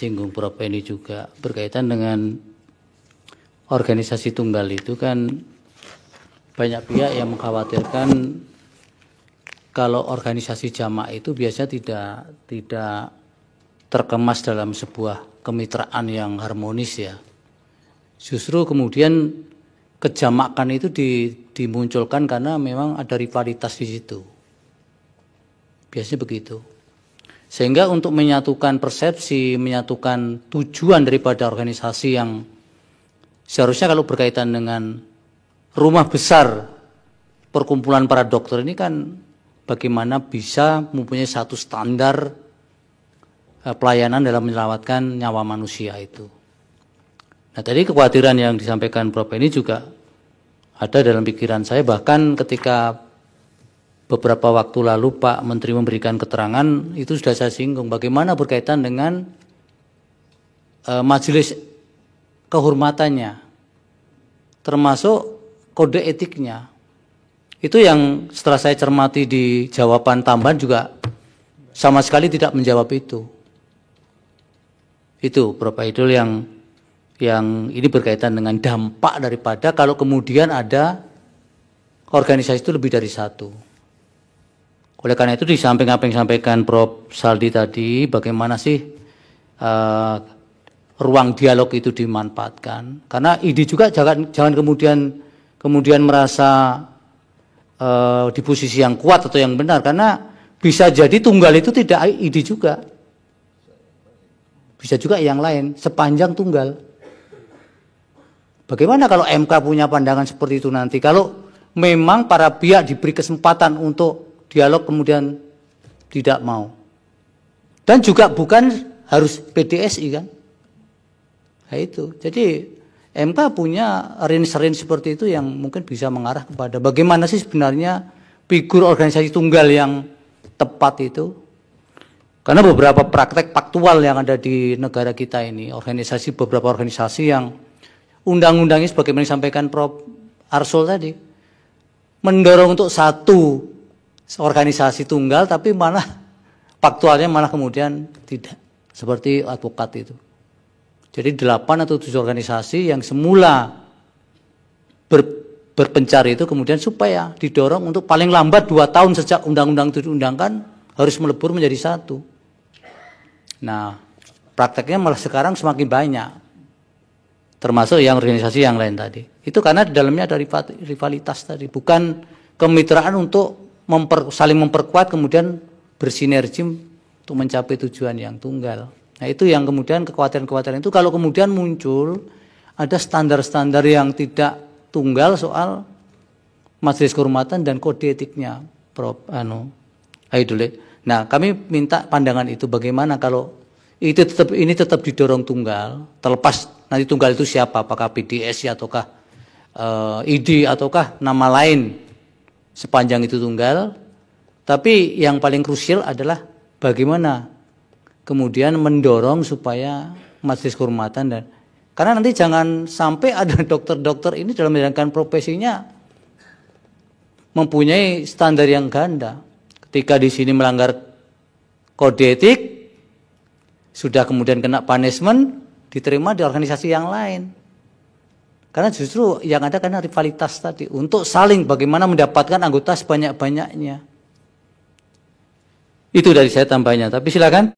singgung Prof. ini juga berkaitan dengan organisasi tunggal itu kan banyak pihak yang mengkhawatirkan kalau organisasi jamaah itu biasanya tidak terkemas dalam sebuah kemitraan yang harmonis ya. Justru kemudian kejamakan itu dimunculkan karena memang ada rivalitas di situ. Biasanya begitu. Sehingga untuk menyatukan persepsi, menyatukan tujuan daripada organisasi yang seharusnya kalau berkaitan dengan rumah besar perkumpulan para dokter ini kan bagaimana bisa mempunyai satu standar pelayanan dalam menyelamatkan nyawa manusia itu. Nah, tadi kekhawatiran yang disampaikan Prof. ini juga ada dalam pikiran saya, bahkan ketika beberapa waktu lalu Pak Menteri memberikan keterangan, itu sudah saya singgung bagaimana berkaitan dengan majelis kehormatannya, termasuk kode etiknya. Itu yang setelah saya cermati di jawaban tambahan juga sama sekali tidak menjawab itu. Itu Prof. Aidul yang ini berkaitan dengan dampak daripada kalau kemudian ada organisasi itu lebih dari satu. Oleh karena itu di samping apa yang disampaikan Prof. Saldi tadi, bagaimana sih ruang dialog itu dimanfaatkan? Karena ide juga jangan kemudian merasa di posisi yang kuat atau yang benar, karena bisa jadi tunggal itu tidak ide juga, bisa juga yang lain sepanjang tunggal. Bagaimana kalau MK punya pandangan seperti itu nanti? Kalau memang para pihak diberi kesempatan untuk dialog kemudian tidak mau. Dan juga bukan harus PDSI kan. Nah itu. Jadi MK punya range-range seperti itu yang mungkin bisa mengarah kepada bagaimana sih sebenarnya figur organisasi tunggal yang tepat itu. Karena beberapa praktek faktual yang ada di negara kita ini, beberapa organisasi yang undang-undangnya sebagaimana disampaikan Prof. Arsul tadi, mendorong untuk satu organisasi tunggal, tapi malah faktualnya malah kemudian tidak, seperti advokat itu. Jadi 8 atau 7 organisasi yang semula berpencar itu kemudian supaya didorong untuk paling lambat 2 tahun sejak undang-undang itu diundangkan harus melebur menjadi satu. Nah, prakteknya malah sekarang semakin banyak, termasuk yang organisasi yang lain tadi. Itu karena di dalamnya ada rivalitas tadi, bukan kemitraan untuk saling memperkuat kemudian bersinergi untuk mencapai tujuan yang tunggal. Nah, itu yang kemudian kekhawatiran-kekhawatiran itu kalau kemudian muncul ada standar-standar yang tidak tunggal soal majelis kehormatan dan kode etiknya, Prof. Aidul. Nah, kami minta pandangan itu bagaimana kalau ini tetap didorong tunggal, terlepas nanti tunggal itu siapa, apakah PDSI ataukah ID ataukah nama lain, sepanjang itu tunggal. Tapi yang paling krusial adalah bagaimana kemudian mendorong supaya majelis kehormatan dan karena nanti jangan sampai ada dokter-dokter ini dalam menjalankan profesinya mempunyai standar yang ganda. Ketika di sini melanggar kode etik, sudah kemudian kena punishment, diterima di organisasi yang lain. Karena justru yang ada karena rivalitas tadi untuk saling bagaimana mendapatkan anggota sebanyak-banyaknya. Itu dari saya tambahnya, tapi silakan.